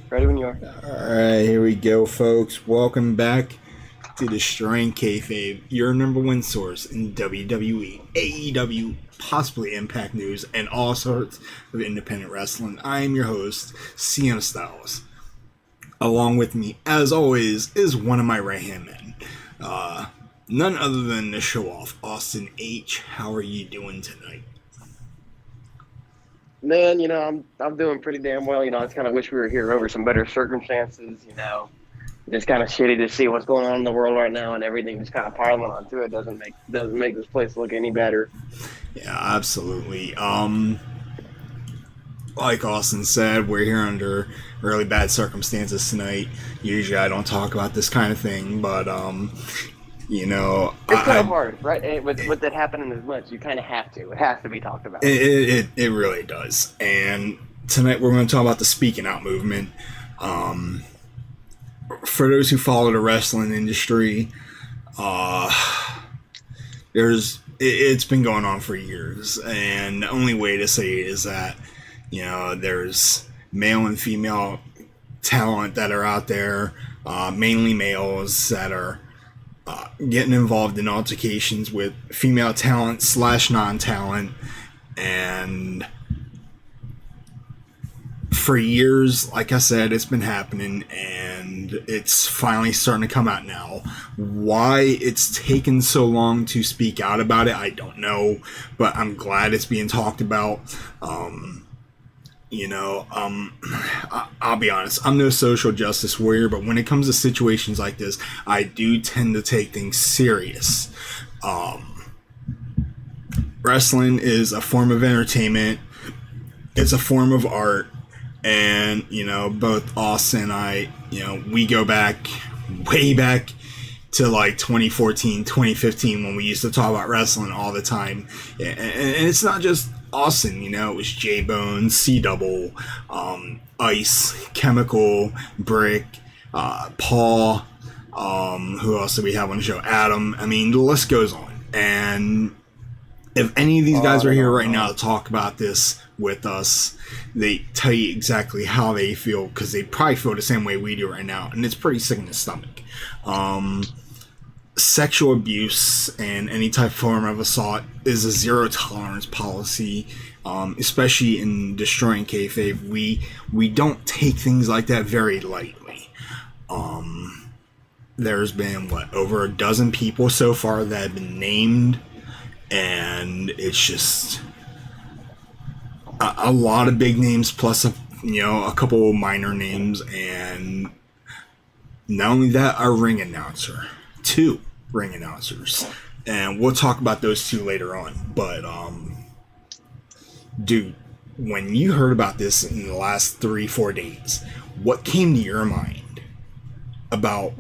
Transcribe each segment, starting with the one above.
Ready when you are. Alright, here we go, folks. Welcome back to Destroying Kayfabe, your number one source in WWE, AEW, possibly Impact News, and all sorts of independent wrestling. I am your host, Sienna Styles. Along with me, as always, is one of my right-hand men. None other than the show-off, Austin H. How are you doing tonight? Man, I'm doing pretty damn well. I just kind of wish we were here over some better circumstances. Just kind of shitty to see what's going on in the world right now, and everything just kind of piling onto it doesn't make this place look any better. Yeah, absolutely. Like Austin said, we're here under really bad circumstances tonight. Usually I don't talk about this kind of thing, but It's kind of hard, right? And with that happening as much, you kind of have to. It has to be talked about. It really does. And tonight we're going to talk about the speaking out movement. For those who follow the wrestling industry, it's been going on for years, and the only way to say it is that there's male and female talent that are out there, mainly males that are getting involved in altercations with female talent / non-talent, and for years, like I said, it's been happening, and it's finally starting to come out now. Why it's taken so long to speak out about it, I don't know, but I'm glad it's being talked about. I'll be honest, I'm no social justice warrior, but when it comes to situations like this, I do tend to take things serious. Wrestling is a form of entertainment. It's a form of art. And, both Austin and I, we go way back to like 2014, 2015 when we used to talk about wrestling all the time. And it's not just Austin, it was J-Bone, C-Double, Ice, Chemical, Brick, Paul, who else do we have on the show? Adam. I mean, the list goes on. And if any of these guys are here right now to talk about this with us, they tell you exactly how they feel, because they probably feel the same way we do right now, and it's pretty sick in the stomach. Sexual abuse and any type of form of assault is a zero tolerance policy, especially in Destroying Kayfabe. We don't take things like that very lightly. There's been, over a dozen people so far that have been named, and it's just a lot of big names plus a couple of minor names, and not only that, a ring announcer, 2 ring announcers, and we'll talk about those 2 later on. But dude, when you heard about this in the last 3-4 days, what came to your mind about?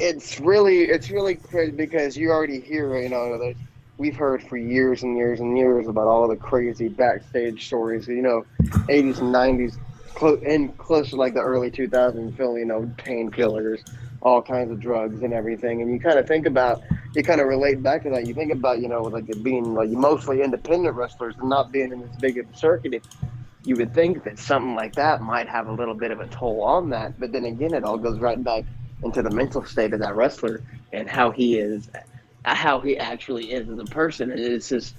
It's really crazy, because you already hear, that we've heard for years and years and years about all the crazy backstage stories, 80s and 90s, close to like the early 2000s, painkillers, all kinds of drugs and everything. And you kind of relate back to that. You think about, like it being like mostly independent wrestlers and not being in this big of a circuit. You would think that something like that might have a little bit of a toll on that. But then again, it all goes right back into the mental state of that wrestler and how he actually is as a person. And it's just,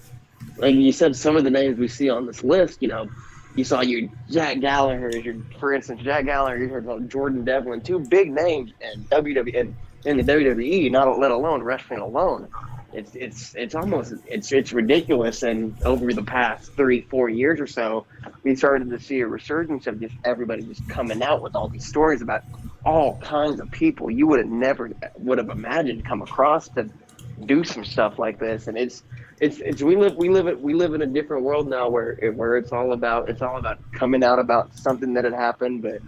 like you said, some of the names we see on this list, you saw your Jack Gallagher, for instance, Jack Gallagher, you heard about Jordan Devlin, 2 big names in WWE, in the WWE, not let alone wrestling alone. It's almost ridiculous. And over the past 3-4 years or so, we started to see a resurgence of just everybody just coming out with all these stories about all kinds of people you would have imagined come across to do some stuff like this. And we live in a different world now where it's all about coming out about something that had happened. But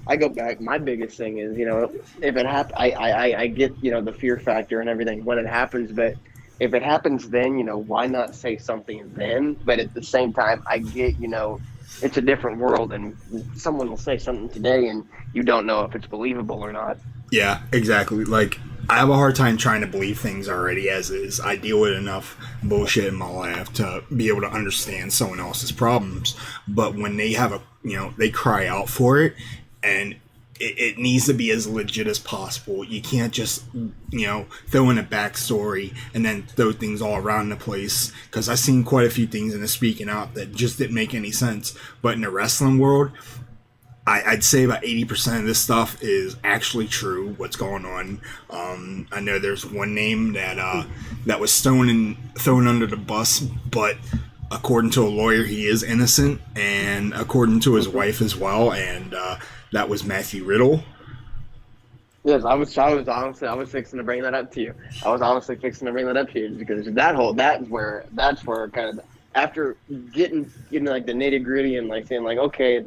I go back, my biggest thing is, if it happens, I get, the fear factor and everything when it happens, but if it happens then, why not say something then? But at the same time, I get, it's a different world, and someone will say something today and you don't know if it's believable or not. Yeah, exactly. Like, I have a hard time trying to believe things already as is. I deal with enough bullshit in my life to be able to understand someone else's problems. But when they have they cry out for it, and it needs to be as legit as possible. You can't just, throw in a backstory and then throw things all around the place. Because I've seen quite a few things in the speaking out that just didn't make any sense. But in the wrestling world, I'd say about 80% of this stuff is actually true. What's going on? I know there's one name that was thrown under the bus, but according to a lawyer, he is innocent, and according to his wife as well, and that was Matthew Riddle. Yes, I was fixing to bring that up to you. I was honestly fixing to bring that up to you because that's where kind of after getting like the nitty gritty and like saying like okay,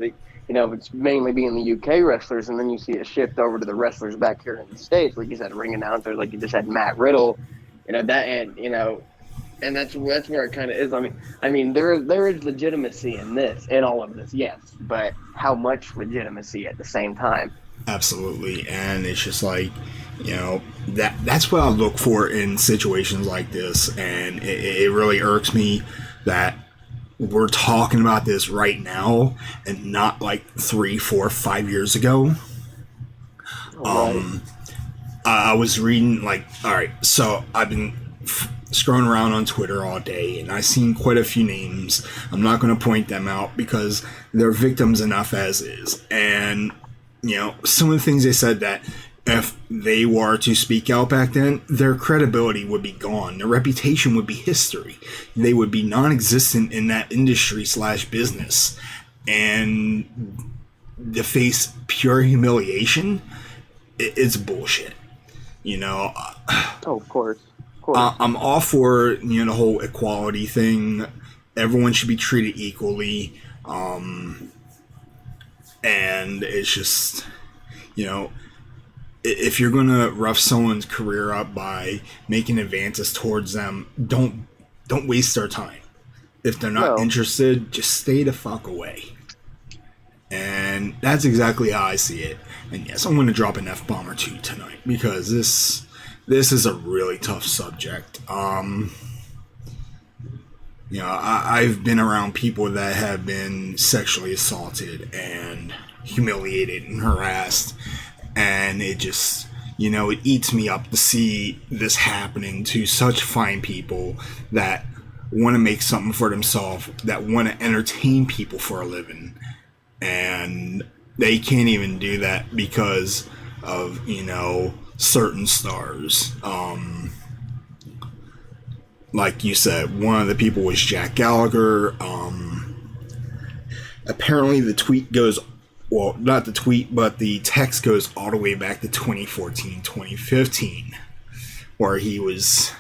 it's mainly being the UK wrestlers, and then you see it shift over to the wrestlers back here in the States, like you said, ring announcers, like you just had Matt Riddle, and that's where it kind of is. I mean, there is legitimacy in all of this, yes, but how much legitimacy at the same time? Absolutely, and it's just like, that's what I look for in situations like this, and it really irks me that we're talking about this right now and not like 3, 4, 5 years ago. Right. I was reading so I've been scrolling around on Twitter all day, and I've seen quite a few names. I'm not going to point them out because they're victims enough as is. And, some of the things they said that if they were to speak out back then, their credibility would be gone. Their reputation would be history. They would be non-existent in that industry / business. And to face pure humiliation, it's bullshit. Oh, of course. I'm all for the whole equality thing. Everyone should be treated equally, and it's just if you're gonna rough someone's career up by making advances towards them, don't waste their time. If they're not interested, just stay the fuck away. And that's exactly how I see it. And yes, I'm gonna drop an F-bomb or two tonight because this is a really tough subject. I've been around people that have been sexually assaulted and humiliated and harassed, and it just, it eats me up to see this happening to such fine people that want to make something for themselves, that want to entertain people for a living, and they can't even do that because of, certain stars. Like you said, one of the people was Jack Gallagher. Apparently the tweet goes, well, not the tweet, but the text goes all the way back to 2014, 2015, where he was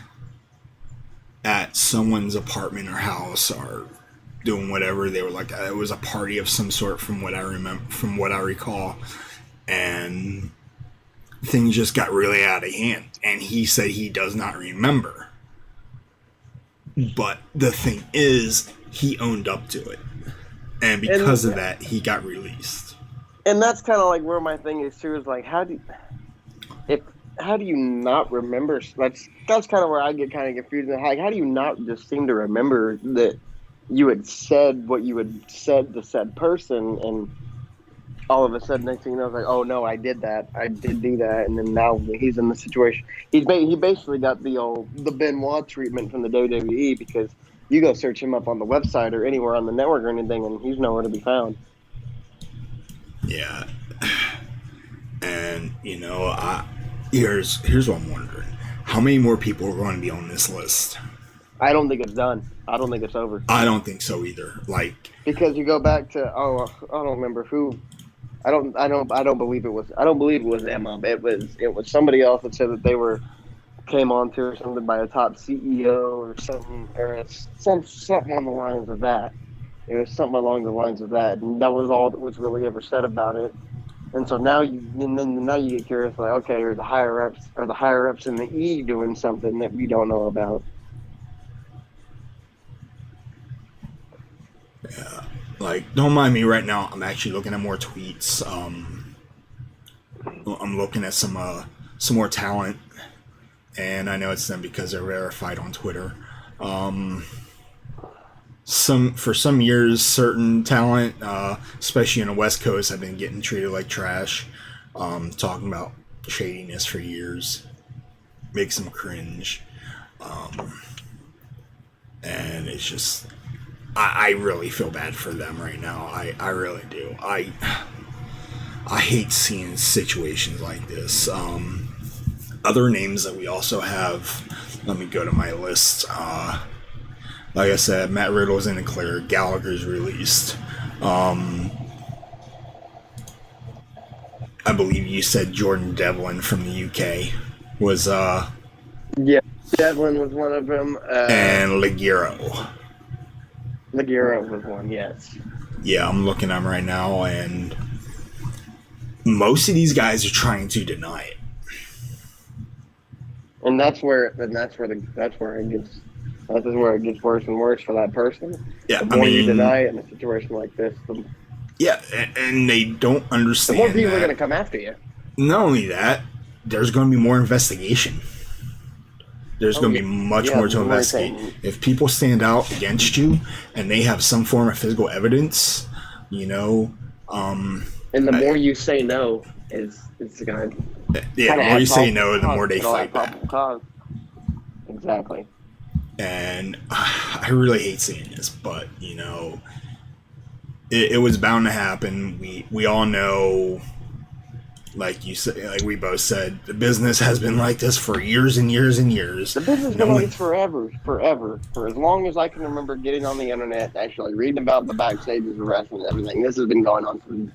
at someone's apartment or house or doing whatever. They were like, it was a party of some sort from what I remember, from what I recall. And things just got really out of hand. And he said he does not remember. But the thing is, he owned up to it. And because of that, he got released. And that's kind of like where my thing is too, is like, how do you not remember? That's kind of where I get kind of confused. Like, how do you not just seem to remember that you had said what you had said to said person, and all of a sudden, next thing you know, it's like, oh no, I did that, I did do that, and then now he's in the situation. He basically got the Benoit treatment from the WWE, because you go search him up on the website or anywhere on the network or anything, and he's nowhere to be found. Yeah, and here's what I'm wondering: how many more people are going to be on this list? I don't think it's done. I don't think it's over. I don't think so either. Because you go back to I don't remember who. I don't believe it was Emma. It was somebody else that said that they came on to or something by a top CEO or something, or something on the lines of that. It was something along the lines of that, and that was all that was really ever said about it. And so now you get curious, like, okay, are the higher ups in the E doing something that we don't know about? Yeah, don't mind me right now. I'm actually looking at more tweets. I'm looking at some more talent and I know it's them because they're verified on Twitter. For some years, certain talent, especially on the West Coast, have been getting treated like trash. Talking about shadiness for years makes them cringe, and it's just I really feel bad for them right now. I really do. I hate seeing situations like this. Other names that we also have. Let me go to my list. Like I said, Matt Riddle's in the clear. Gallagher's released. I believe you said Jordan Devlin from the UK was. Yeah, Devlin was one of them. And Ligero. Ligero was one, yes. Yeah, I'm looking at them right now, and most of these guys are trying to deny it. And that's where it gets worse and worse for that person. Yeah, the more you deny it in a situation like this, yeah, and they don't understand. The more people are going to come after you. Not only that, there's going to be more investigation. There's going to be much more to investigate. If people stand out against you and they have some form of physical evidence, you know. And the more you say no, it's going to. Yeah, the more you say no, the more they fight back. Exactly. And I really hate seeing this, but, you know, it was bound to happen. We all know, like you said, like we both said, the business has been like this for years and years and years. The business has been like this forever. For as long as I can remember getting on the internet, actually reading about the backstages of wrestling and everything. This has been going on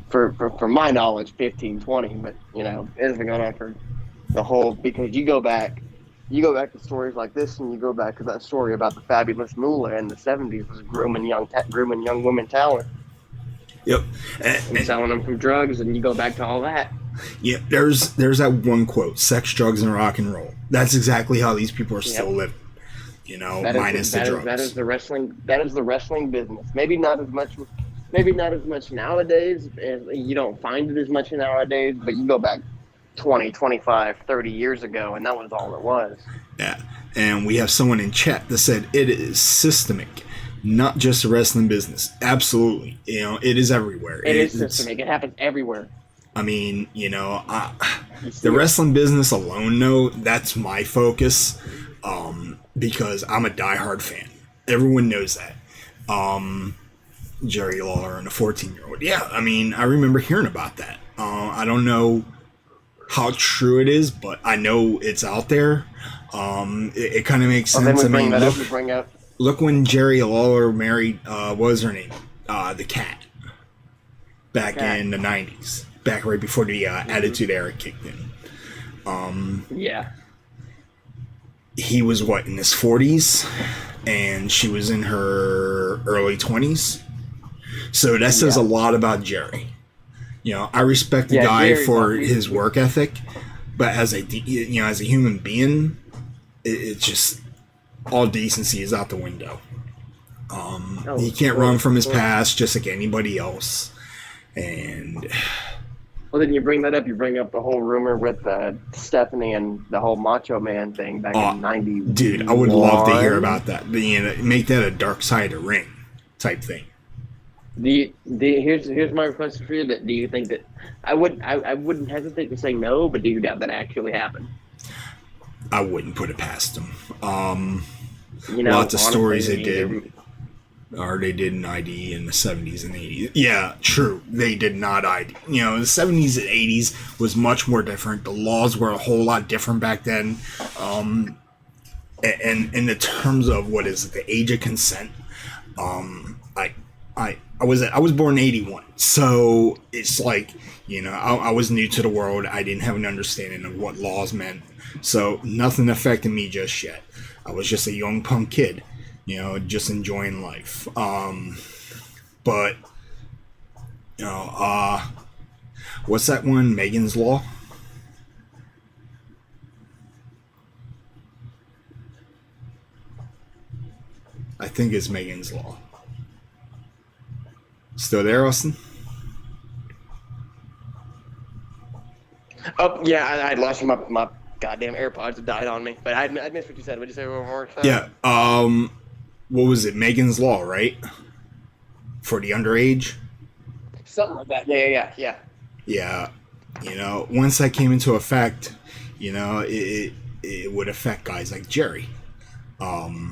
for my knowledge, 15, 20, but, you know, it has been going on for the whole, because you go back to stories like this, and you go back to that story about the fabulous Moolah in the 70s was grooming young women talent. Yep. And selling them from drugs, and you go back to all that. Yeah, there's that one quote, sex, drugs, and rock and roll. That's exactly how these people are still living. You know, minus the drugs. That is the wrestling business. Maybe not as much nowadays. You don't find it as much nowadays, but you go back 20, 25, 30 years ago, and that was all it was. Yeah, and we have someone in chat that said it is systemic, not just a wrestling business. Absolutely. You know, it is everywhere. It is systemic. It happens everywhere. I mean, you know, the wrestling business alone, though, that's my focus, because I'm a diehard fan. Everyone knows that. Jerry Lawler and a 14-year-old. Yeah, I mean, I remember hearing about that. I don't know how true it is, but I know it's out there. It kind of makes sense. I mean, look when Jerry Lawler married, what was her name? The Cat. Back in the 90s. Back right before the Attitude Era kicked in. Yeah. He was, in his 40s? And she was in her early 20s? So that says a lot about Jerry. You know, I respect the guy for his work ethic, but as a human being, it's just all decency is out the window. He can't run from his past just like anybody else. And well, then you bring that up. You bring up the whole rumor with Stephanie and the whole Macho Man thing back in '90. Dude, I would love to hear about that. Make that a Dark Side of the Ring type thing. Here's my question for you. Do you think that I wouldn't hesitate to say no, but do you doubt that actually happened? I wouldn't put it past them. You know, lots of stories they did in ID in the 70s and 80s. Yeah, true. They did not ID. You know, the 70s and 80s was much more different. The laws were a whole lot different back then. And in the terms of the age of consent, I was born in 81, so it's like, you know, I was new to the world. I didn't have an understanding of what laws meant, so nothing affected me just yet. I was just a young punk kid, you know, just enjoying life. But you know, what's that one? Megan's Law. I think it's Megan's Law. Still there, Austin? Oh, yeah, I lost my goddamn AirPods have died on me. But I missed what you said. What did you say one more time? Yeah. What was it? Megan's Law, right? For the underage. Something like that. Yeah. Yeah. Once that came into effect, it would affect guys like Jerry. I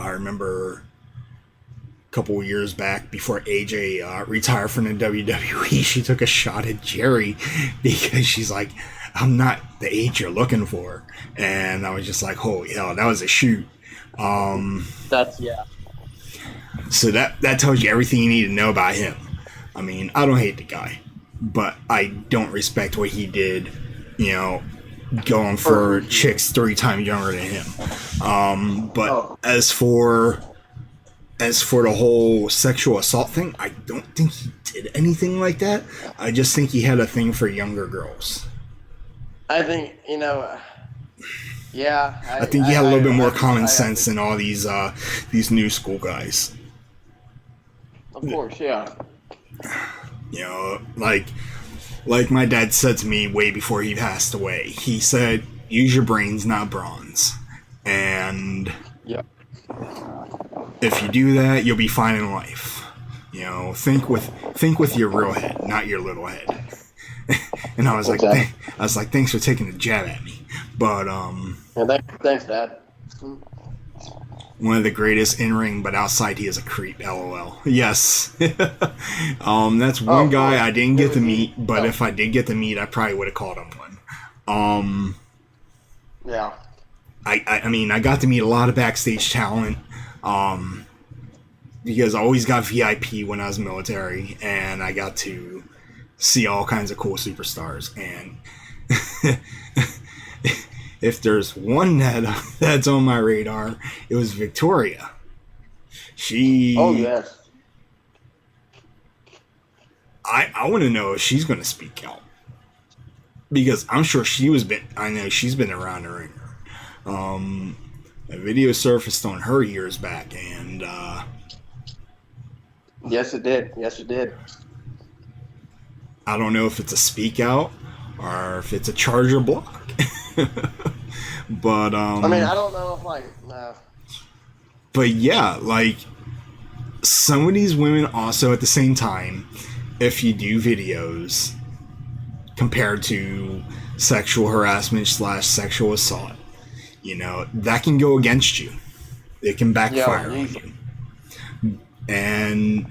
remember a couple of years back before AJ retired from the WWE, she took a shot at Jerry because she's like, I'm not the age you're looking for. And I was just like, holy hell, that was a shoot. So that tells you everything you need to know about him. I mean, I don't hate the guy, but I don't respect what he did, going for chicks 3 times younger than him. As for the whole sexual assault thing, I don't think he did anything like that. I just think he had a thing for younger girls. I think, yeah. I think he had a little bit more common sense than all these new school guys. Of course, yeah. Like my dad said to me way before he passed away. He said, "Use your brains, not bronze." And if you do that, you'll be fine in life. Think with your real head, not your little head. And I was like, thanks for taking the jab at me. But thanks, Dad. One of the greatest in ring, but outside he is a creep. LOL. Yes. That's one guy I didn't get to meet, but if I did get to meet, I probably would have called him one. Yeah. I mean, I got to meet a lot of backstage talent. Because I always got VIP when I was military, and I got to see all kinds of cool superstars. And if there's one that's on my radar, it was Victoria. Oh, yes. I want to know if she's going to speak out. Because I'm sure I know she's been around the ringer. A video surfaced on her years back, and yes, it did. I don't know if it's a speak out or if it's a charger block. But I mean, I don't know if but yeah, some of these women also at the same time, if you do videos compared to sexual harassment / sexual assault, that can go against you. It can backfire on you. And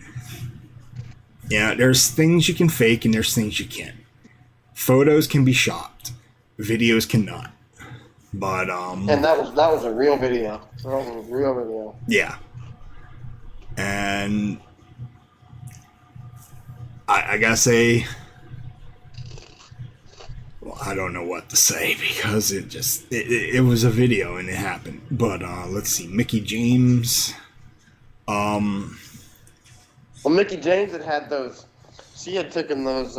there's things you can fake and there's things you can't. Photos can be shopped, videos cannot. But and that was a real video. That was a real video. Yeah. And I gotta say, well, I don't know what to say because it was a video and it happened. But let's see, Mickie James. Well, Mickie James had those. She had taken those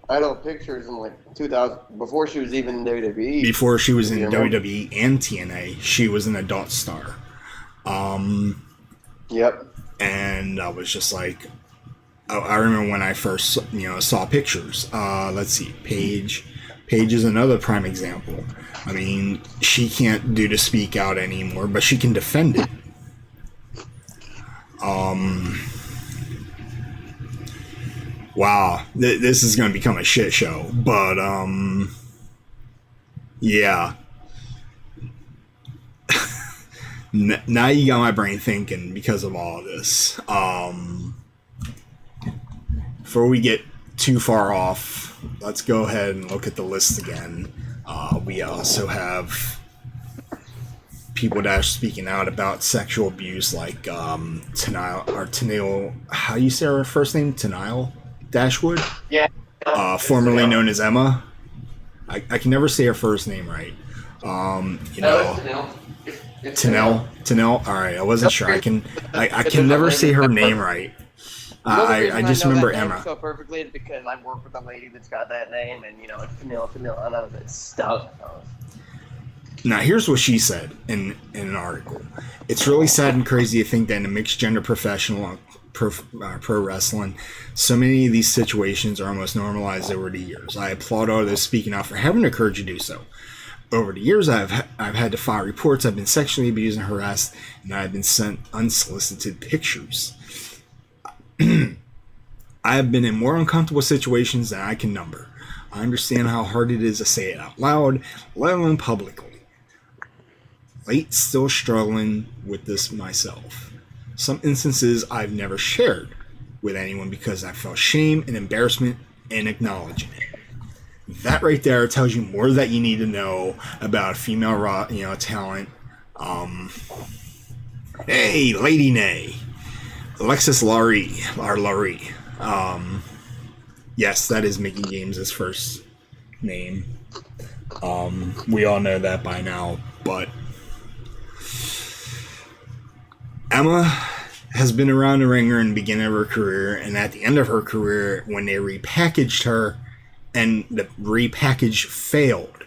idol pictures in 2000 before she was even in WWE. Before she was in WWE and TNA, she was an adult star. Yep. And I was just like, I remember when I first saw pictures. Let's see, Paige is another prime example. I mean, she can't do the speak out anymore, but she can defend it. Wow, this is going to become a shit show, but yeah. Now you got my brain thinking because of all of this. Before we get too far off, let's go ahead and look at the list again. We also have people that are speaking out about sexual abuse, like Tenille. How do you say her first name? Tenille Dashwood? Yeah. Formerly known as Emma. I can never say her first name right. Tenille. All right, I wasn't sure. I can never say her name right. I just remember Emma. So perfectly because I work with a lady that's got that name, and it's Tenille, and I was stuck. Now, here's what she said in an article. It's really sad and crazy to think that a mixed gender professional pro wrestling. So many of these situations are almost normalized over the years. I applaud all those speaking out for having the courage to do so. Over the years, I've had to file reports. I've been sexually abused and harassed, and I've been sent unsolicited pictures. I have been in more uncomfortable situations than I can number. I understand how hard it is to say it out loud, let alone publicly. Late, still struggling with this myself. Some instances I've never shared with anyone because I felt shame and embarrassment in acknowledging it. That right there tells you more that you need to know about female, talent. Hey, Lady Nay, Alexis Laurie. Yes, that is Mickie James' first name. We all know that by now, but Emma has been around the ringer in the beginning of her career, and at the end of her career, when they repackaged her, and the repackage failed,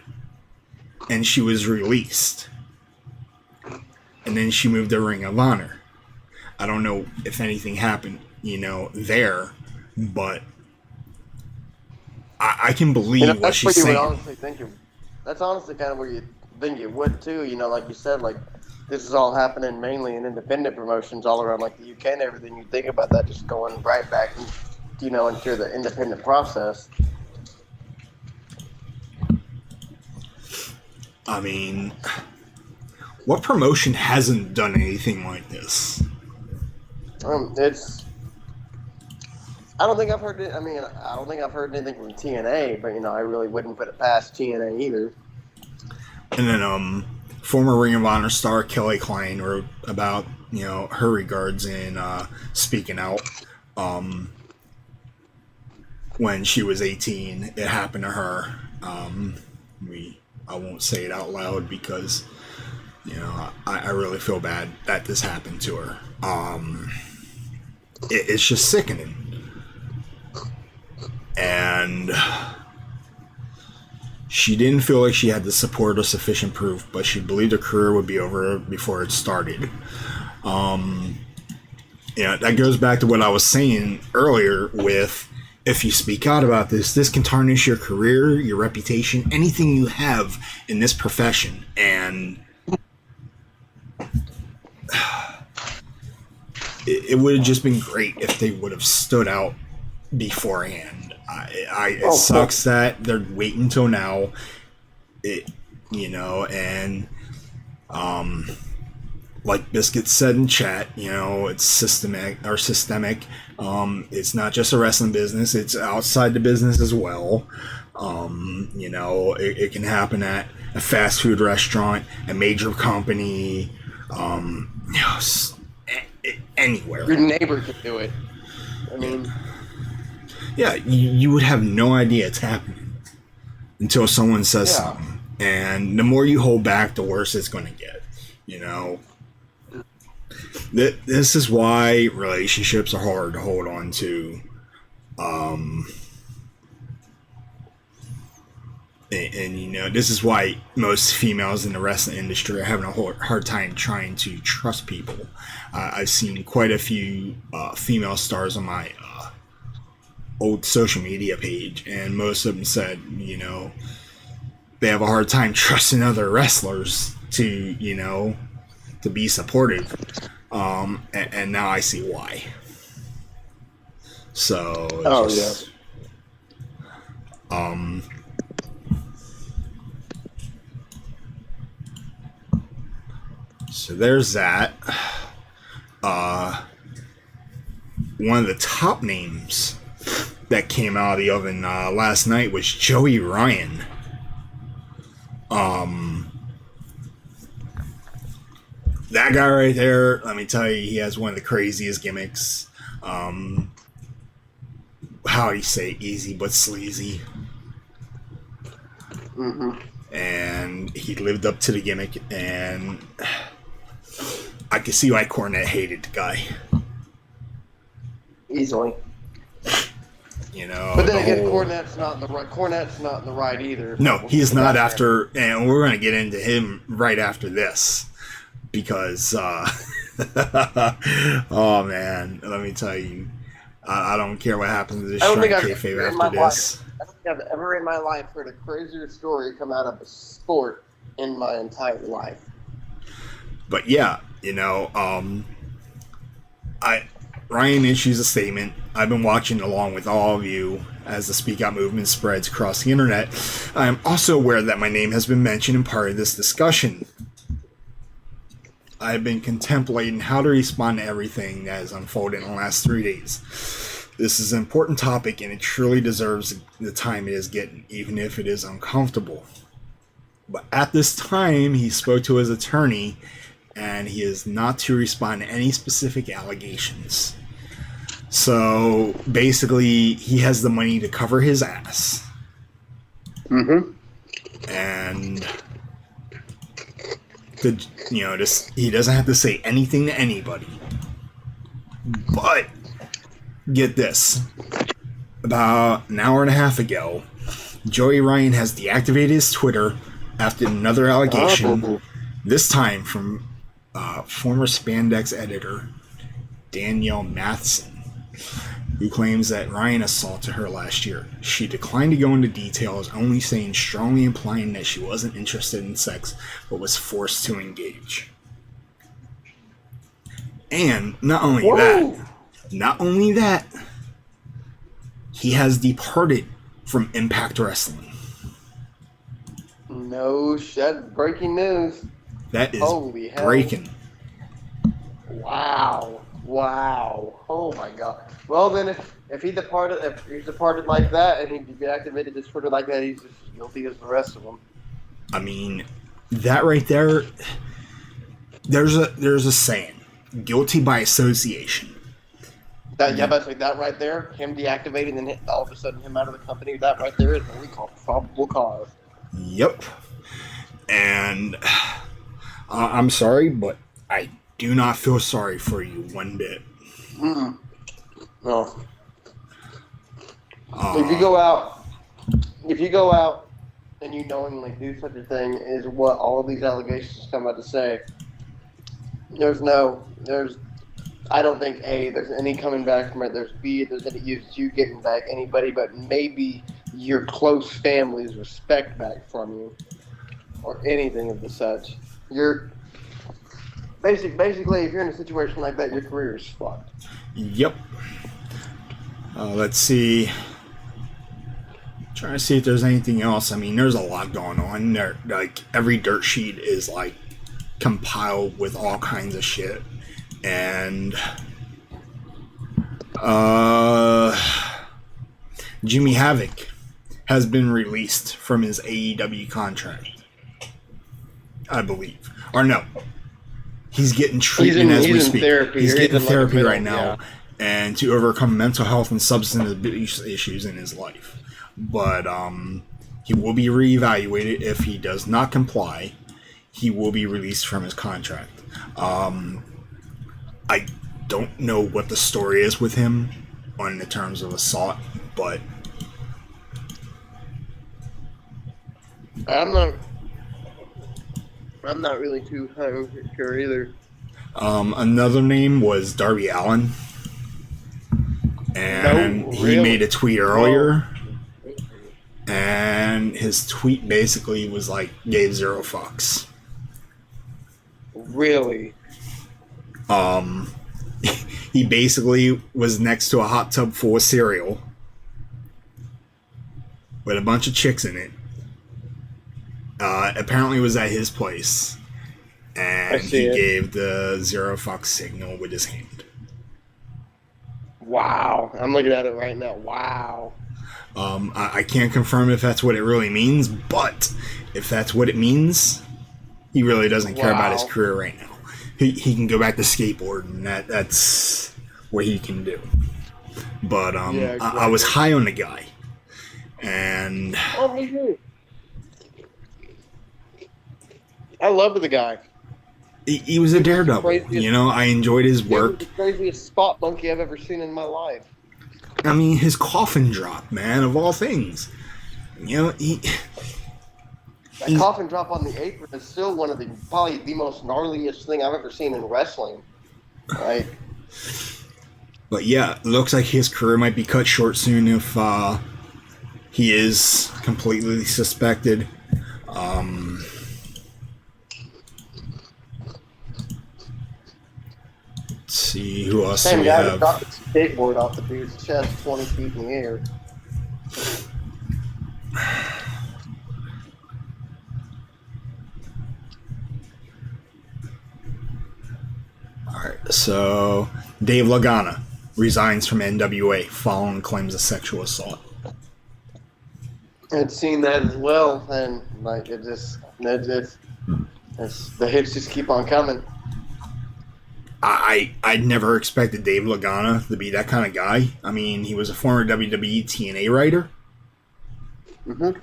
and she was released, and then she moved to Ring of Honor. I don't know if anything happened, there, but I can believe what she's saying. That's honestly kind of where you think it would too. Like you said, like this is all happening mainly in independent promotions all around like the UK and everything. You think about that just going right back, into the independent process. I mean, what promotion hasn't done anything like this? I don't think I've heard it. I mean, I don't think I've heard anything from TNA, but I really wouldn't put it past TNA either. And then, former Ring of Honor star Kelly Klein wrote about her regards in speaking out. When she was 18, it happened to her. I won't say it out loud because, I really feel bad that this happened to her. It's just sickening. And she didn't feel like she had the support or sufficient proof, but she believed her career would be over before it started. That goes back to what I was saying earlier with, if you speak out about this can tarnish your career, your reputation, anything you have in this profession. And it would have just been great if they would have stood out beforehand. It sucks that they're waiting until now. Like Biscuit said in chat, it's systemic. It's not just a wrestling business; it's outside the business as well. It can happen at a fast food restaurant, a major company, anywhere. Your neighbor could do it. I mean, yeah, you would have no idea it's happening until someone says something, and the more you hold back, the worse it's going to get. This is why relationships are hard to hold on to. This is why most females in the wrestling industry are having a hard time trying to trust people. I've seen quite a few female stars on my old social media page, and most of them said, they have a hard time trusting other wrestlers to be supportive. And now I see why. So so there's that. One of the top names that came out of the oven last night was Joey Ryan. That guy right there, let me tell you, he has one of the craziest gimmicks. How do you say, easy but sleazy? Mm-hmm. And he lived up to the gimmick, and I can see why Cornette hated the guy. Easily. But then again, Cornette's not in the right either. No, he is not after, and we're going to get into him right after this. Because Oh man, let me tell you, I don't care what happens to I don't think Destroying I've Kayfabe ever in my after life. this. I don't think I've ever in my life heard a crazier story come out of a sport in my entire life. But yeah, I Ryan issues a statement. I've been watching along with all of you as the Speak Out movement spreads across the internet. I am also aware that my name has been mentioned in part of this discussion. I've been contemplating how to respond to everything that has unfolded in the last 3 days. This is an important topic and it truly deserves the time it is getting, even if it is uncomfortable. But at this time, he spoke to his attorney and he is not to respond to any specific allegations. So basically, he has the money to cover his ass. Mm-hmm. And he doesn't have to say anything to anybody. But get this. About an hour and a half ago, Joey Ryan has deactivated his Twitter after another allegation, this time from former Spandex editor Danielle Matheson, who claims that Ryan assaulted her last year. She declined to go into details, only saying strongly implying that she wasn't interested in sex, but was forced to engage. And not only that, he has departed from Impact Wrestling. No shit. Breaking news. That is Holy hell. breaking. Wow. Oh my god. Well then if he's departed like that and he deactivated his Twitter like that, he's just as guilty as the rest of them. I mean, that right there, there's a saying, guilty by association. That right there, him deactivating and all of a sudden him out of the company, that right there is what we call probable cause. Yep. And I'm sorry, but I do not feel sorry for you one bit. Mm-mm. No. If you go out and you knowingly do such a thing, is what all of these allegations come out to say. I don't think A, there's any coming back from it. There's B, there's any use you getting back anybody, but maybe your close family's respect back from you, or anything of the such. You're basically, if you're in a situation like that, your career is fucked. Yep. Let's see. Trying to see if there's anything else. I mean, there's a lot going on there. Like every dirt sheet is like compiled with all kinds of shit. And Jimmy Havoc has been released from his AEW contract, I believe. Or no, he's getting treatment as we speak. He's getting therapy right now, and to overcome mental health and substance abuse issues in his life. But he will be reevaluated if he does not comply. He will be released from his contract. I don't know what the story is with him on the terms of assault, but I'm not really too sure either. Another name was Darby Allin, and he made a tweet earlier, and his tweet basically was like, gave zero fucks. Really? He basically was next to a hot tub full of cereal with a bunch of chicks in it. Apparently it was at his place, and he gave the zero fuck signal with his hand. Wow. I'm looking at it right now. Wow. I can't confirm if that's what it really means, but if that's what it means, he really doesn't care about his career right now. He can go back to skateboarding. That's what he can do. But exactly. I was high on the guy, and me too. I love the guy. He was a daredevil. I enjoyed his work. He was the craziest spot monkey I've ever seen in my life. I mean, his coffin drop, man, of all things. That coffin drop on the apron is still one of probably the most gnarliest thing I've ever seen in wrestling. Like, But yeah, it looks like his career might be cut short soon if he is completely suspected. Let's see who else do same we guy that have. dropped the skateboard off the dude's chest 20 feet in the air. All right, so Dave Lagana resigns from NWA following claims of sexual assault. I'd seen that as well, and like it's the hits just keep on coming. I never expected Dave Lagana to be that kind of guy. I mean, he was a former WWE TNA writer. Mm-hmm.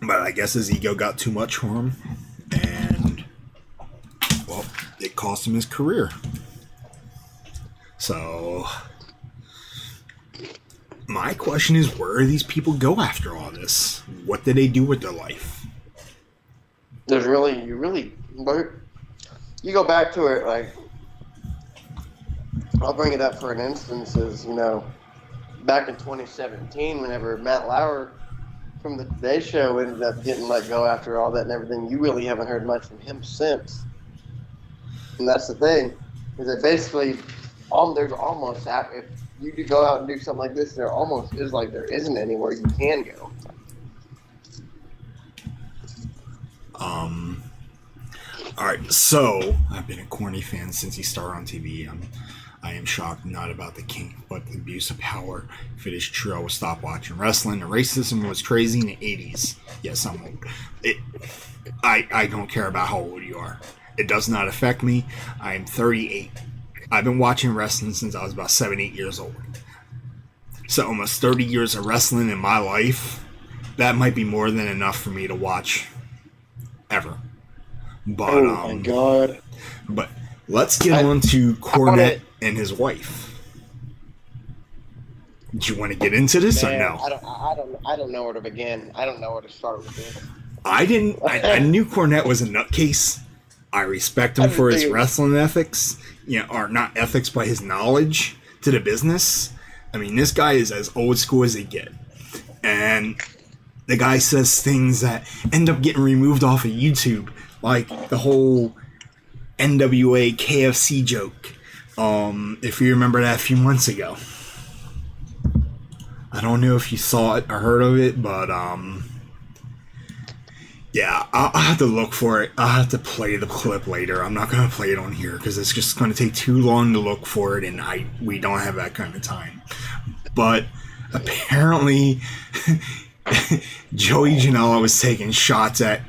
But I guess his ego got too much for him. And, well, it cost him his career. So, my question is, where do these people go after all this? What do they do with their life? There's you go back to it, like, I'll bring it up for an instance, is, back in 2017, whenever Matt Lauer from the Today Show ended up getting let go after all that and everything, you really haven't heard much from him since. And that's the thing, is that basically, there's almost, if you could go out and do something like this, there almost is like there isn't anywhere you can go. Alright, so I've been a corny fan since he started on TV. I am shocked not about the kink, but the abuse of power. If it is true, I will stop watching wrestling. The racism was crazy in the 80s. Yes, I'm old. I don't care about how old you are. It does not affect me. I am 38. I've been watching wrestling since I was about 7, 8 years old. So almost 30 years of wrestling in my life, that might be more than enough for me to watch ever. But, oh my God. But let's get on to Cornette and his wife. Do you want to get into this or no? I don't know where to begin. I don't know where to start with this. I knew Cornette was a nutcase. I respect him for his wrestling ethics, or not ethics, but his knowledge to the business. I mean, this guy is as old school as they get. And the guy says things that end up getting removed off of YouTube, like the whole NWA KFC joke. If you remember that a few months ago. I don't know if you saw it or heard of it, but yeah, I'll have to look for it. I'll have to play the clip later. I'm not going to play it on here because it's just going to take too long to look for it, and we don't have that kind of time. But apparently, Joey Janela was taking shots at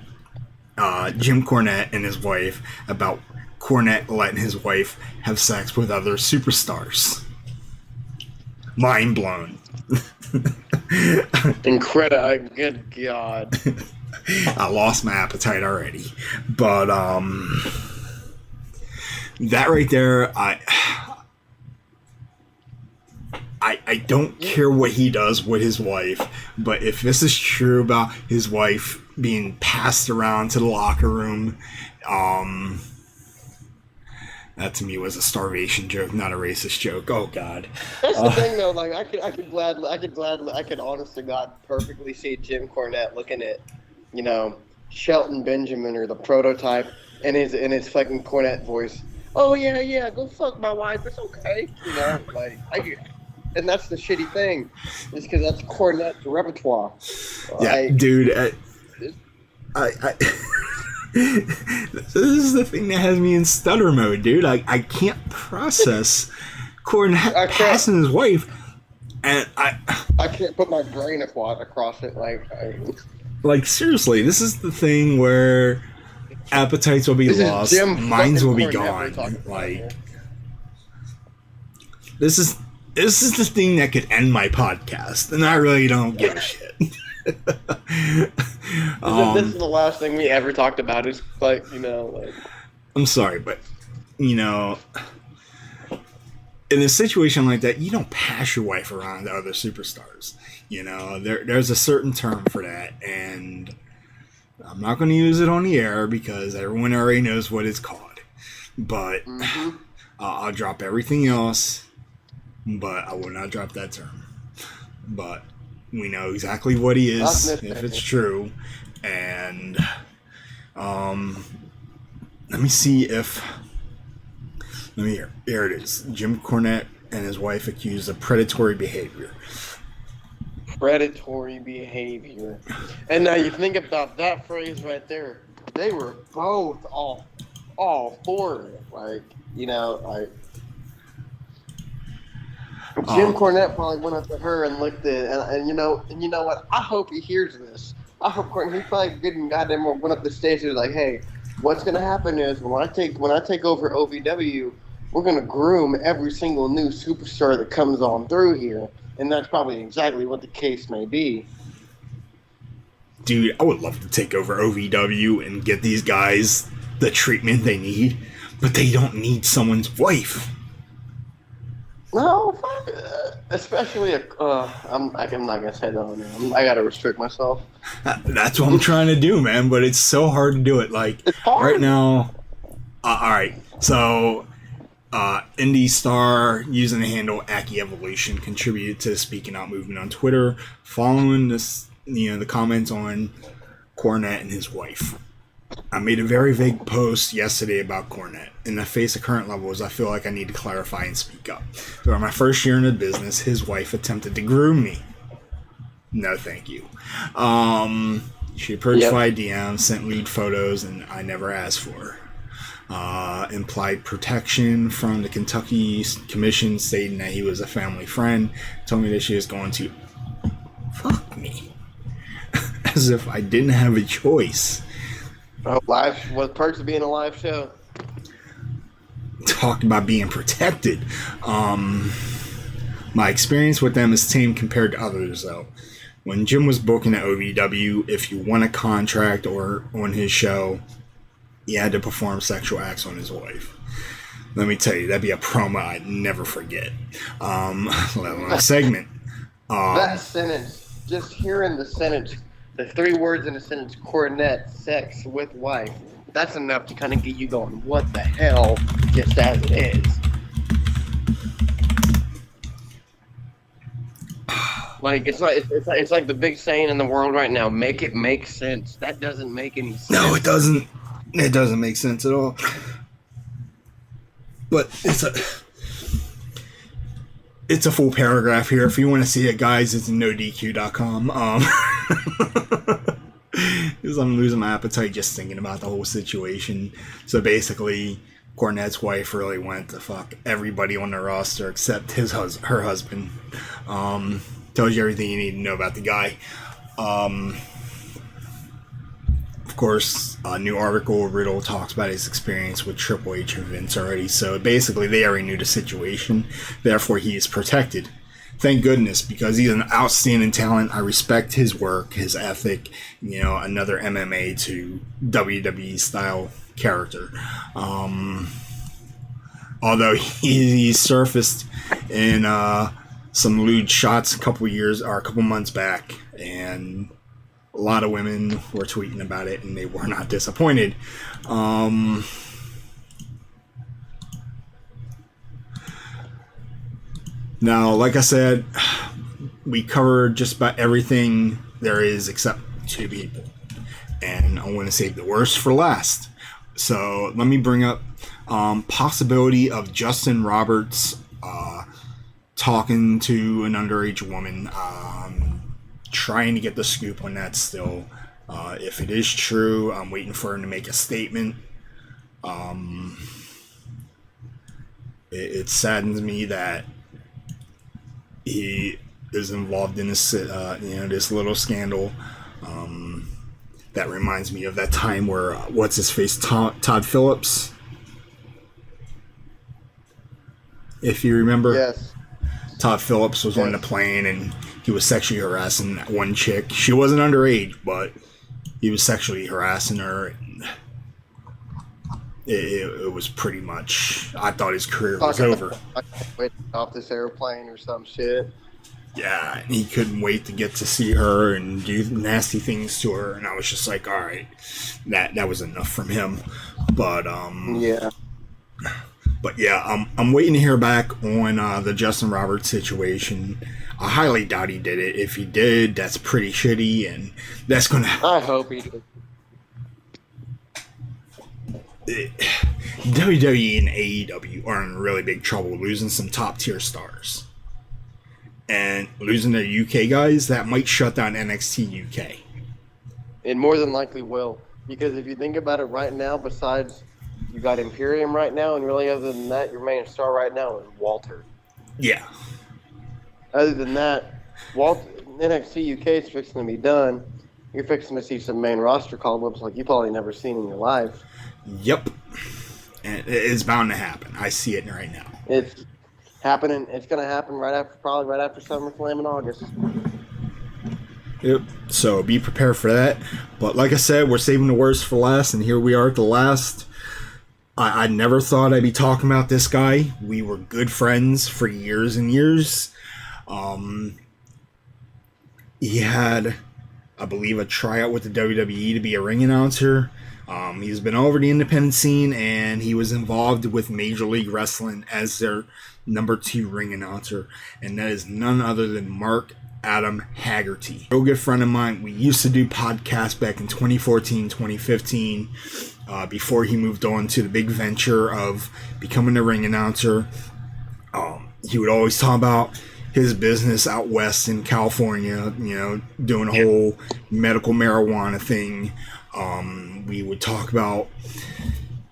Jim Cornette and his wife about Cornette letting his wife have sex with other superstars. Mind blown. Incredible. Good God. I lost my appetite already. But that right there, I don't care what he does with his wife, but if this is true about his wife being passed around to the locker room, that to me was a starvation joke, not a racist joke. Oh God. That's the thing though, like I could honest to God perfectly see Jim Cornette looking at, Shelton Benjamin or the prototype and his fucking Cornette voice. Oh yeah, go fuck my wife, it's okay. And that's the shitty thing, is because that's Cornette's repertoire. Yeah, dude. I this is the thing that has me in stutter mode, dude. I can't process Cornette passing his wife, and I can't put my brain across it. Like seriously, this is the thing where appetites will be lost, minds will be gone. Like this is the thing that could end my podcast, and I really don't give a shit. This is the last thing we ever talked about. Is I'm sorry, but in a situation like that, you don't pass your wife around to other superstars. There's a certain term for that, and I'm not going to use it on the air because everyone already knows what it's called. but Mm-hmm. I'll drop everything else, but I will not drop that term. But we know exactly what he is, if it's true. And let me see if... Here it is. Jim Cornette and his wife accused of predatory behavior. Predatory behavior. And now you think about that phrase right there. They were both all for it. Like, you know, like Jim Cornette probably went up to her and looked at and you know what? I hope he hears this. I hope he probably didn't goddamn went up the stage and was like, hey, what's gonna happen is when I take over OVW, we're gonna groom every single new superstar that comes on through here. And that's probably exactly what the case may be. Dude, I would love to take over OVW and get these guys the treatment they need, but they don't need someone's wife. No, especially I'm not gonna say that on there. I gotta restrict myself. That's what I'm trying to do, man. But it's so hard to do it. Like right now. All right, so Indie Star using the handle Aki Evolution contributed to the Speaking Out movement on Twitter, following this, the comments on Cornette and his wife. I made a very vague post yesterday about Cornette. In the face of current levels, I feel like I need to clarify and speak up. Throughout my first year in the business, his wife attempted to groom me. No, thank you. She approached via DM, sent lewd photos, and I never asked for her. Implied protection from the Kentucky Commission, stating that he was a family friend. Told me that she was going to fuck me. As if I didn't have a choice. What perks of being a live show? Talked about being protected. My experience with them is tame compared to others, though. When Jim was booking at OVW, if you won a contract or on his show, he had to perform sexual acts on his wife. Let me tell you, that'd be a promo I'd never forget. Let alone a segment. That sentence, just hearing the sentence, the 3 words in a sentence, Cornette, sex with wife, that's enough to kind of get you going, what the hell, just as it is. Like, it's like the big saying in the world right now, make it make sense. That doesn't make any sense. No, it doesn't. It doesn't make sense at all. But it's a full paragraph here. If you want to see it, guys, it's nodq.com. Because I'm losing my appetite just thinking about the whole situation. So basically, Cornette's wife really went to fuck everybody on the roster except her husband. Tells you everything you need to know about the guy. Of course, a new article, Riddle talks about his experience with Triple H and Vince already. So basically, they already knew the situation. Therefore, he is protected. Thank goodness, because he's an outstanding talent. I respect his work, his ethic. Another MMA to WWE style character. Although he surfaced in some lewd shots a couple months back, and a lot of women were tweeting about it, and they were not disappointed. Now, like I said, we covered just about everything there is except 2 people. And I want to save the worst for last. So let me bring up possibility of Justin Roberts talking to an underage woman. Trying to get the scoop on that still. If it is true, I'm waiting for him to make a statement. It saddens me that he is involved in this, this little scandal. That reminds me of that time where what's his face, Todd Phillips, if you remember. Yes. Todd Phillips was on the plane and he was sexually harassing that one chick. She wasn't underage, but he was sexually harassing her. And it was pretty much, I thought his career was over. Off this airplane or some shit. Yeah, and he couldn't wait to get to see her and do nasty things to her. And I was just like, all right, that was enough from him. But yeah. But yeah, I'm waiting to hear back on the Justin Roberts situation. I highly doubt he did it. If he did, that's pretty shitty, and that's gonna. I hope he did. WWE and AEW are in really big trouble, losing some top tier stars, and losing their UK guys. That might shut down NXT UK. It more than likely will, because if you think about it right now, besides you got Imperium right now, and really other than that, your main star right now is Walter. Yeah. Other than that, NXT UK is fixing to be done. You're fixing to see some main roster call-ups like you've probably never seen in your life. Yep. And it's bound to happen. I see it right now. It's happening. It's going to happen probably right after SummerSlam in August. Yep. So be prepared for that. But like I said, we're saving the worst for last, and here we are at the last. I never thought I'd be talking about this guy. We were good friends for years and years. He had, I believe, a tryout with the WWE to be a ring announcer. He's been over the independent scene, and he was involved with Major League Wrestling as their number 2 ring announcer, and that is none other than Mark Adam Haggerty. A real good friend of mine. We used to do podcasts back in 2014, 2015, before he moved on to the big venture of becoming a ring announcer. He would always talk about his business out west in California, doing a whole medical marijuana thing. We would talk about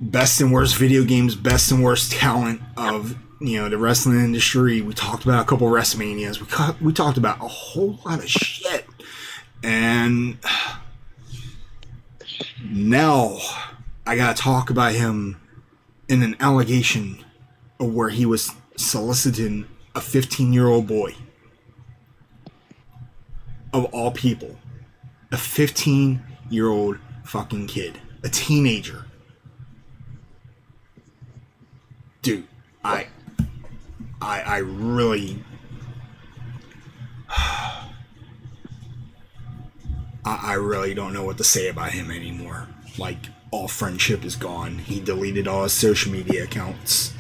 best and worst video games, best and worst talent of the wrestling industry. We talked about a couple of WrestleManias. We talked about a whole lot of shit, and now I gotta talk about him in an allegation of where he was soliciting a 15-year-old boy. Of all people, a 15-year-old fucking kid, a teenager. Dude, I really I really don't know what to say about him anymore. Like, all friendship is gone. He deleted all his social media accounts.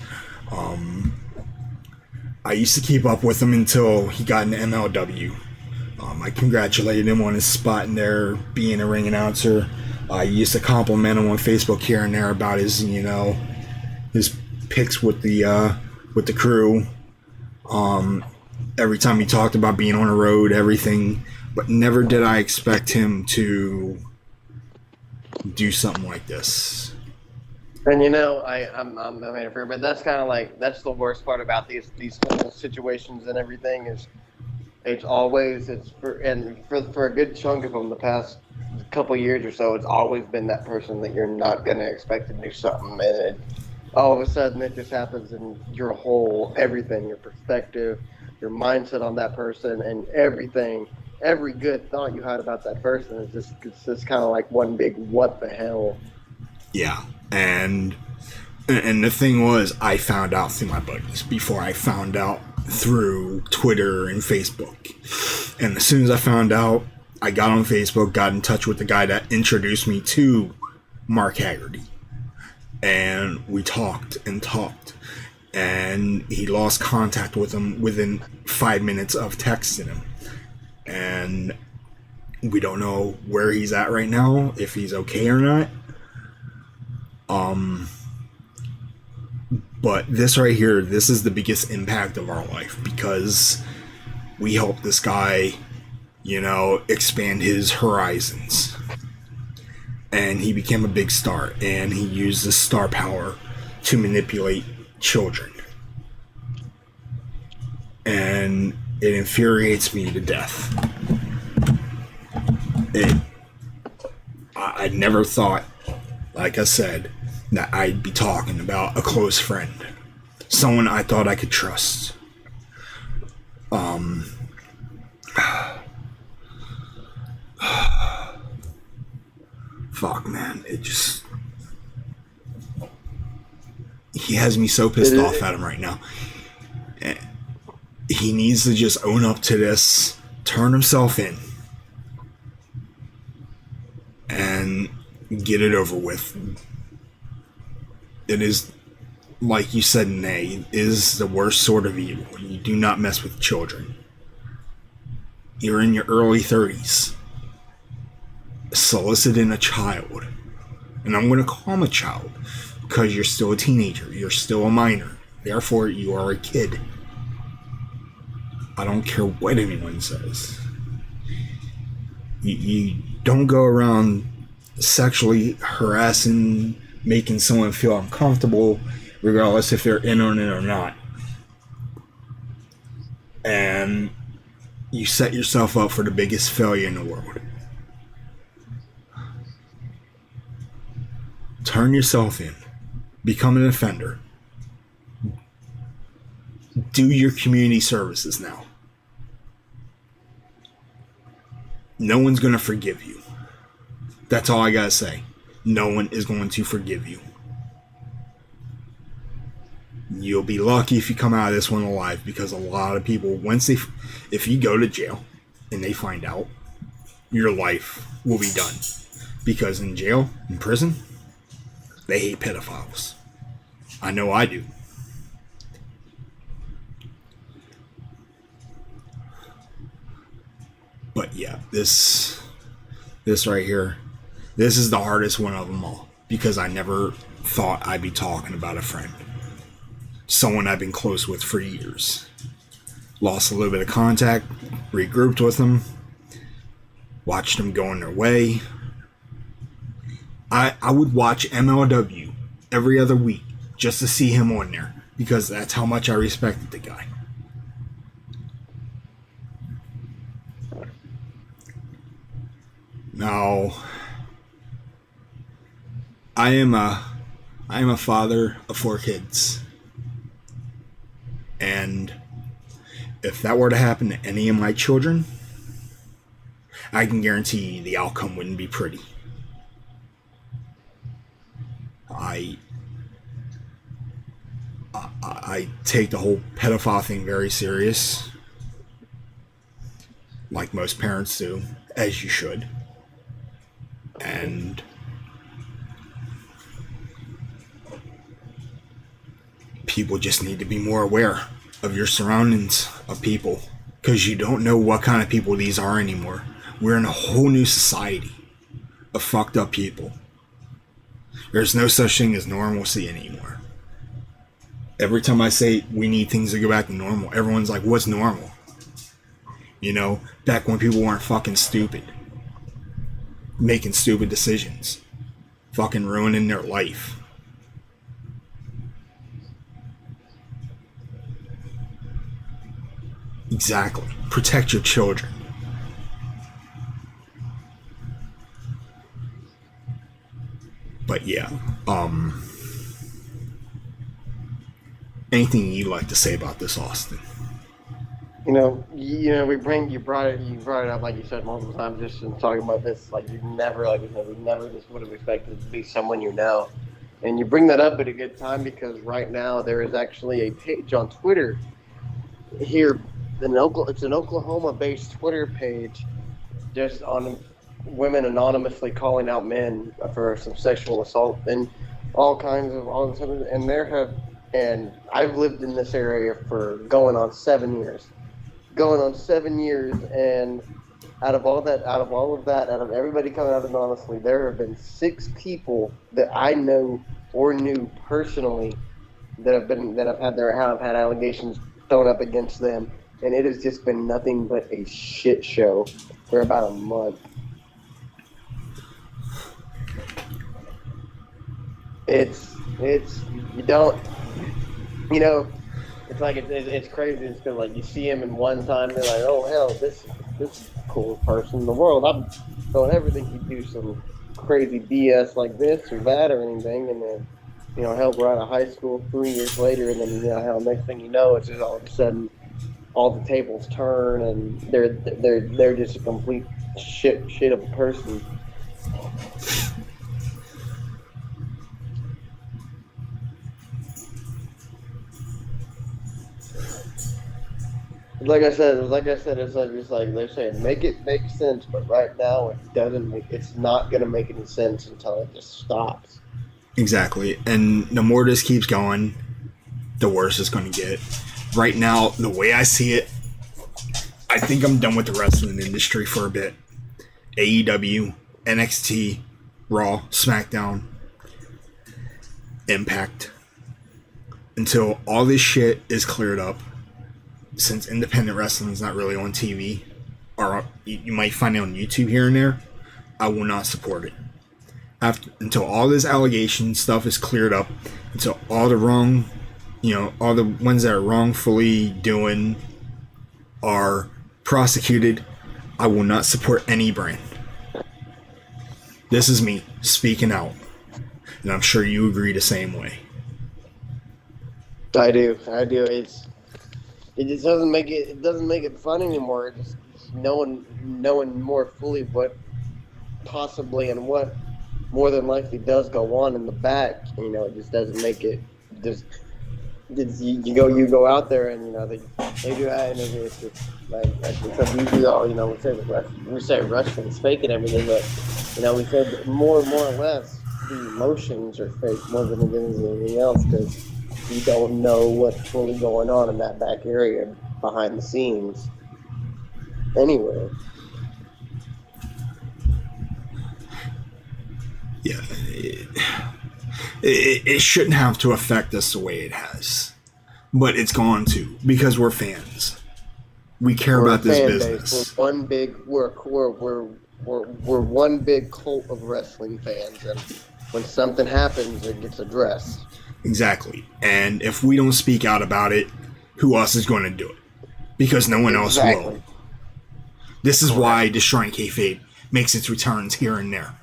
I used to keep up with him until he got into MLW. I congratulated him on his spot in there being a ring announcer. I used to compliment him on Facebook here and there about his, his pics with the crew. Every time he talked about being on the road, everything, but never did I expect him to do something like this. And I'm afraid, but that's kind of like, that's the worst part about these whole situations and everything is for a good chunk of them the past couple years or so, it's always been that person that you're not going to expect to do something, and all of a sudden it just happens, and your whole everything, your perspective, your mindset on that person, and everything, every good thought you had about that person is just kind of like one big what the hell. Yeah. And the thing was, I found out through my buddies before I found out through Twitter and Facebook. And as soon as I found out, I got on Facebook, got in touch with the guy that introduced me to Mark Haggerty. And we talked and talked. And he lost contact with him within 5 minutes of texting him. And we don't know where he's at right now, if he's okay or not. But this right here, this is the biggest impact of our life, because we helped this guy, expand his horizons. And he became a big star, and he used the star power to manipulate children. And it infuriates me to death. I never thought, like I said, that I'd be talking about a close friend, someone I thought I could trust. Fuck, man, he has me so pissed off at him right now. He needs to just own up to this, turn himself in, and get it over with. It is like you said, Nay, is the worst sort of evil. You do not mess with children. You're in your early 30s, soliciting a child. And I'm going to call him a child because you're still a teenager. You're still a minor. Therefore, you are a kid. I don't care what anyone says. You don't go around sexually harassing, making someone feel uncomfortable, regardless if they're in on it or not. And you set yourself up for the biggest failure in the world. Turn yourself in. Become an offender. Do your community services now. No one's going to forgive you. That's all I got to say. No one is going to forgive you. You'll be lucky if you come out of this one alive, because a lot of people, if you go to jail and they find out, your life will be done. Because in jail, in prison, they hate pedophiles. I know I do. But yeah, this right here, this is the hardest one of them all, because I never thought I'd be talking about a friend. Someone I've been close with for years. Lost a little bit of contact, regrouped with them, watched them go on their way. I would watch MLW every other week just to see him on there, because that's how much I respected the guy. Now, I am a father of 4 kids. And if that were to happen to any of my children, I can guarantee the outcome wouldn't be pretty. I take the whole pedophile thing very serious, like most parents do, as you should. And people just need to be more aware of your surroundings of people, because you don't know what kind of people these are anymore. We're in a whole new society of fucked up people. There's no such thing as normalcy anymore. Every time I say we need things to go back to normal, everyone's like, what's normal? You know, back when people weren't fucking stupid, making stupid decisions, fucking ruining their life. Exactly. Protect your children. But yeah, anything you'd like to say about this, Austin? You know, you brought it up, like you said multiple times, just in talking about this. Like we never just would have expected it to be someone you know, and you bring that up at a good time, because right now there is actually a page on Twitter here. It's an Oklahoma-based Twitter page, just on women anonymously calling out men for some sexual assault and all kinds of and I've lived in this area for going on 7 years. And out of everybody coming out anonymously, there have been 6 people that I know or knew personally that have had allegations thrown up against them, and it has just been nothing but a shit show for about a month. It's crazy. It's because, like, you see him in one time, they're like, oh hell, this is the coolest person in the world. I'm don't ever think he'd do some crazy BS like this or that or anything, and then hell, we're out of high school 3 years later, and then hell, next thing you know, it's just all of a sudden all the tables turn, and they're just a complete shit of a person. Like I said, it's just like they're saying, make it make sense, but right now it's not going to make any sense until it just stops. Exactly. And the more this keeps going, the worse it's going to get. Right now, the way I see it, I think I'm done with the wrestling industry for a bit. AEW, NXT, Raw, SmackDown, Impact. Until all this shit is cleared up, since independent wrestling is not really on TV, or you might find it on YouTube here and there, I will not support it. Until all this allegation stuff is cleared up, until all the wrong, all the ones that are wrongfully doing are prosecuted, I will not support any brand. This is me speaking out, and I'm sure you agree the same way. I do. It just doesn't make it. It doesn't make it fun anymore. Just knowing more fully what possibly and what more than likely does go on in the back. It just doesn't make it. You go out there and they do that, and it's just like we all we say wrestling's fake and everything, but we said more or less the emotions are fake more than it is anything else, because you don't know what's fully going on in that back area behind the scenes anyway. Yeah, it shouldn't have to affect us the way it has, but it's going to, because we're fans. We care about this business. We're one big cult of wrestling fans, and when something happens, it gets addressed. Exactly. And if we don't speak out about it, who else is going to do it? Because no one else will. This is why Destroying Kayfabe makes its returns here and there.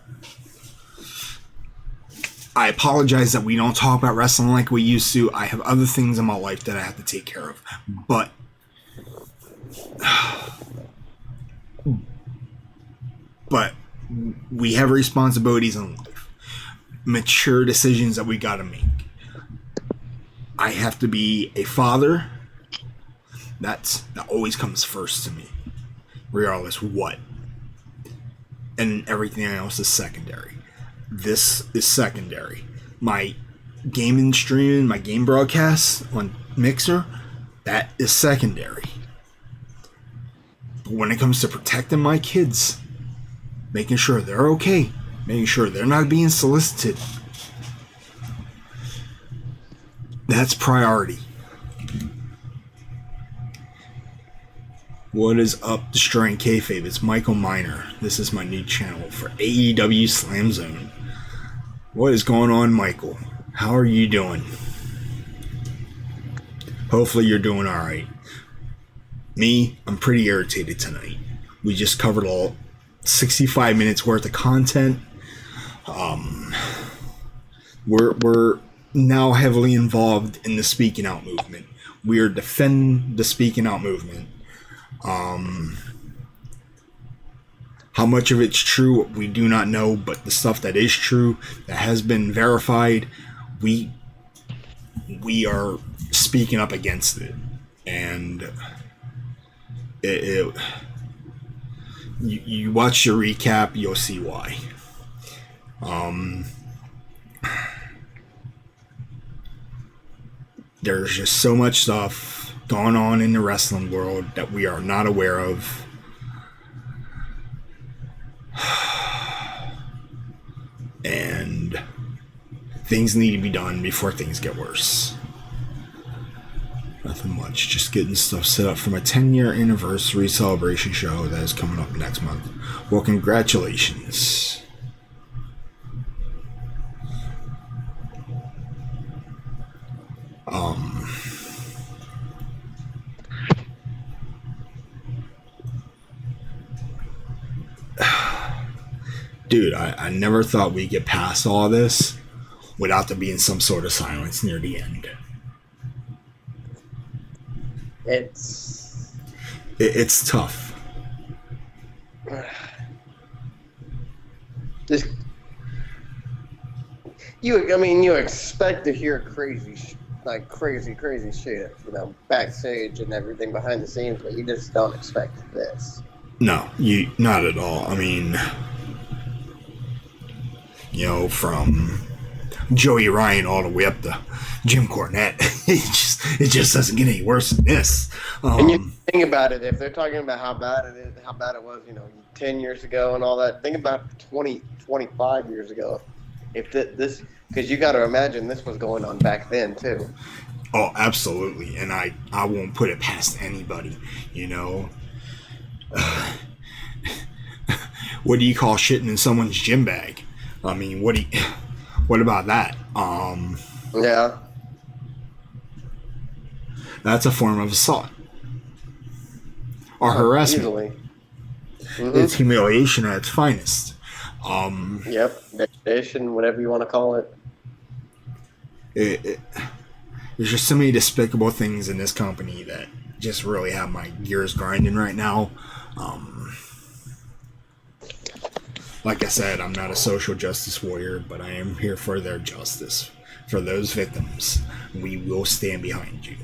I apologize that we don't talk about wrestling like we used to. I have other things in my life that I have to take care of. But we have responsibilities in life. Mature decisions that we got to make. I have to be a father. That always comes first to me, regardless what. And everything else is secondary. This is secondary. My gaming streaming, my game broadcasts on Mixer, that is secondary. But when it comes to protecting my kids, making sure they're okay, making sure they're not being solicited, that's priority. What is up, Destroying Kayfabe? It's Michael Miner. This is my new channel for AEW Slam Zone. What is going on, Michael? How are you doing? Hopefully you're doing alright. Me, I'm pretty irritated tonight. We just covered all 65 minutes worth of content. We're now heavily involved in the speaking out movement. We are defending the speaking out movement. How much of it's true, we do not know, but the stuff that is true, that has been verified, we are speaking up against it. And you watch your recap, you'll see why. There's just so much stuff going on in the wrestling world that we are not aware of. And things need to be done before things get worse. Nothing much. Just getting stuff set up for my 10-year anniversary celebration show that is coming up next month. Well, congratulations. Dude, I never thought we'd get past all this without there being some sort of silence near the end. It's tough. Just you expect to hear crazy shit, backstage and everything behind the scenes, but you just don't expect this. No, not at all. I mean, from Joey Ryan all the way up to Jim Cornette. It just doesn't get any worse than this. And you think about it, if they're talking about how bad it is, how bad it was, 10 years ago and all that, think about 20, 25 years ago. If this, because you got to imagine this was going on back then too. Oh, absolutely. And I won't put it past anybody, What do you call shitting in someone's gym bag? I mean, what about that? Yeah. That's a form of assault. Or harassment. Easily. Mm-hmm. It's humiliation at its finest. Yep. Degradation, whatever you want to call it. There's just so many despicable things in this company that just really have my gears grinding right now. Like I said, I'm not a social justice warrior, but I am here for their justice. For those victims, we will stand behind you.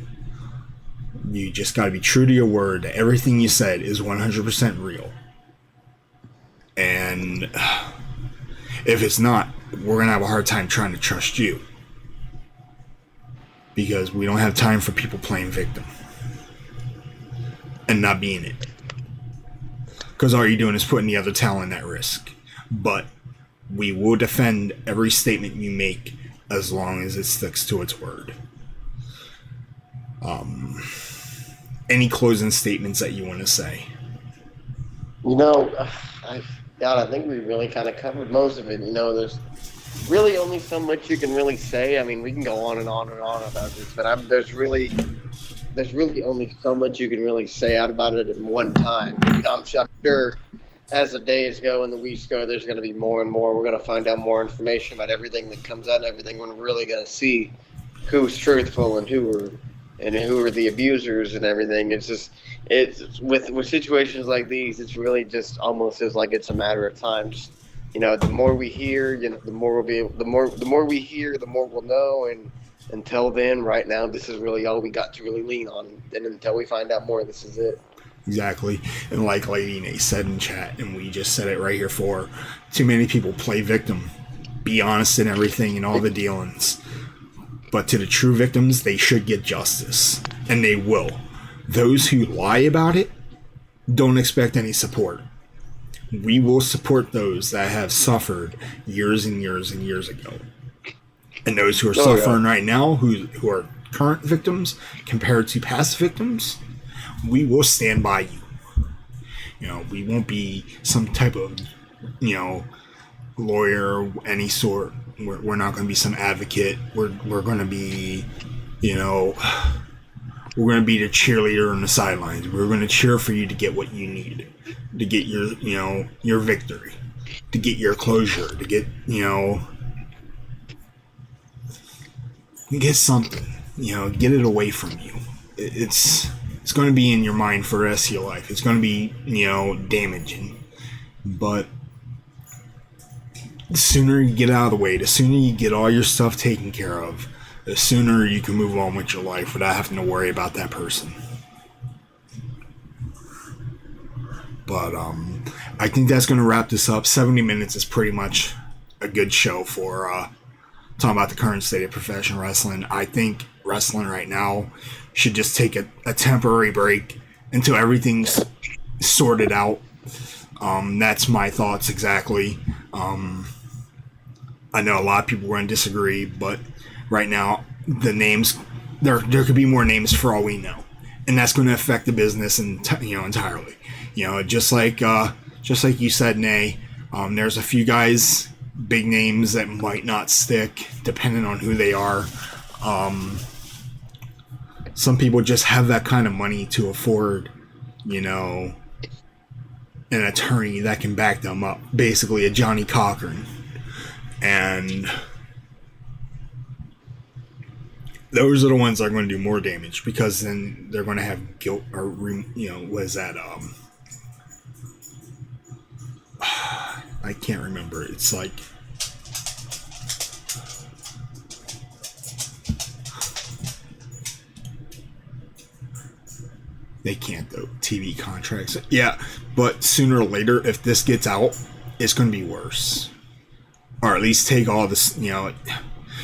You just got to be true to your word. Everything you said is 100% real. And if it's not, we're going to have a hard time trying to trust you. Because we don't have time for people playing victim. And not being it. Because all you're doing is putting the other talent at risk. But we will defend every statement you make as long as it sticks to its word. Any closing statements that you want to say? I think we really kind of covered most of it. There's really only so much you can really say. I mean, we can go on and on and on about this, but there's really only so much you can really say out about it in one time. I'm sure as the days go and the weeks go, there's going to be more and more. We're going to find out more information about everything that comes out and everything. We're really going to see who's truthful and who are the abusers and everything. It's with situations like these, it's really just almost as like it's a matter of time. Just, the more we hear, the more we'll be able, the more we hear, the more we'll know. And until then, right now, this is really all we got to really lean on. And until we find out more, this is it. Exactly. And like Lady Nate said in chat, and we just said it right here for too many people play victim. Be honest in everything and all the dealings. But to the true victims, they should get justice. And they will. Those who lie about it, don't expect any support. We will support those that have suffered years and years and years ago. And those who are suffering right now, who are current victims compared to past victims, we will stand by you. We won't be some type of, lawyer of any sort. We're not going to be some advocate. We're going to be, we're going to be the cheerleader on the sidelines. We're going to cheer for you to get what you need, to get your victory, to get your closure, to get, get something, get it away from you. It's going to be in your mind for the rest of your life. It's going to be, damaging. But the sooner you get out of the way, the sooner you get all your stuff taken care of, the sooner you can move on with your life without having to worry about that person. But I think that's going to wrap this up. 70 minutes is pretty much a good show for talking about the current state of professional wrestling. I think wrestling right now should just take a temporary break until everything's sorted out. That's my thoughts exactly. I know a lot of people are going to disagree, but right now the names, there could be more names for all we know, and that's going to affect the business entirely. Just like you said, Nay. There's a few guys, big names that might not stick, depending on who they are. Some people just have that kind of money to afford, an attorney that can back them up. Basically, a Johnny Cochran. And those are the ones that are going to do more damage, because then they're going to have guilt, or, what is that? I can't remember. It's like, they can't, though. TV contracts. Yeah, but sooner or later, if this gets out, it's going to be worse. Or at least take all this,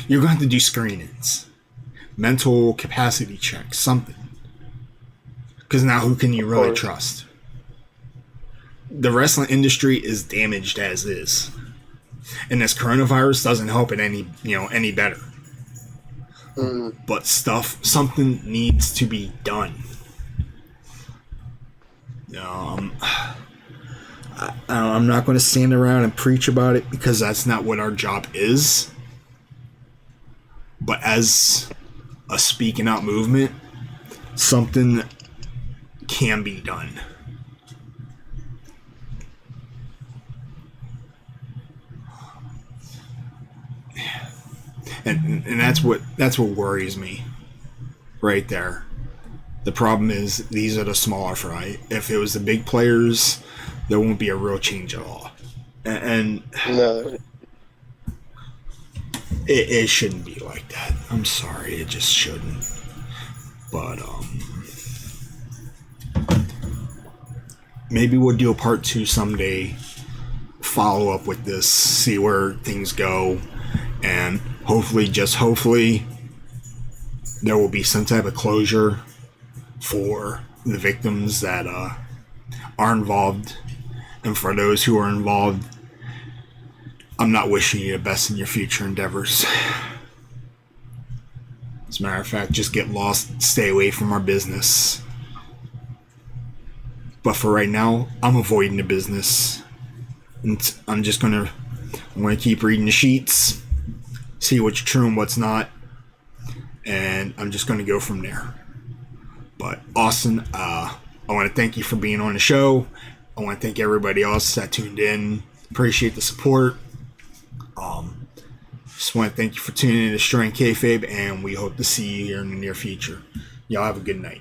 You're going to have to do screenings, mental capacity checks, something. Because now who can you really trust? The wrestling industry is damaged as is. And this coronavirus doesn't help it any better. But something needs to be done. I'm not going to stand around and preach about it because that's not what our job is. But as a speaking out movement, something can be done. And that's what worries me right there. The problem is these are the smaller fry. If it was the big players, there won't be a real change at all. And no, it shouldn't be like that. I'm sorry, it just shouldn't. But maybe we'll do a part 2 someday. Follow up with this, see where things go, and hopefully, just hopefully, there will be some type of closure for the victims that are involved. And for those who are involved, I'm not wishing you the best in your future endeavors. As a matter of fact, just get lost, stay away from our business. But for right now, I'm avoiding the business. And I'm going to keep reading the sheets, see what's true and what's not, and I'm just going to go from there. But Austin, I want to thank you for being on the show. I want to thank everybody else that tuned in. Appreciate the support. Just want to thank you for tuning in to Destroying Kayfabe, and we hope to see you here in the near future. Y'all have a good night.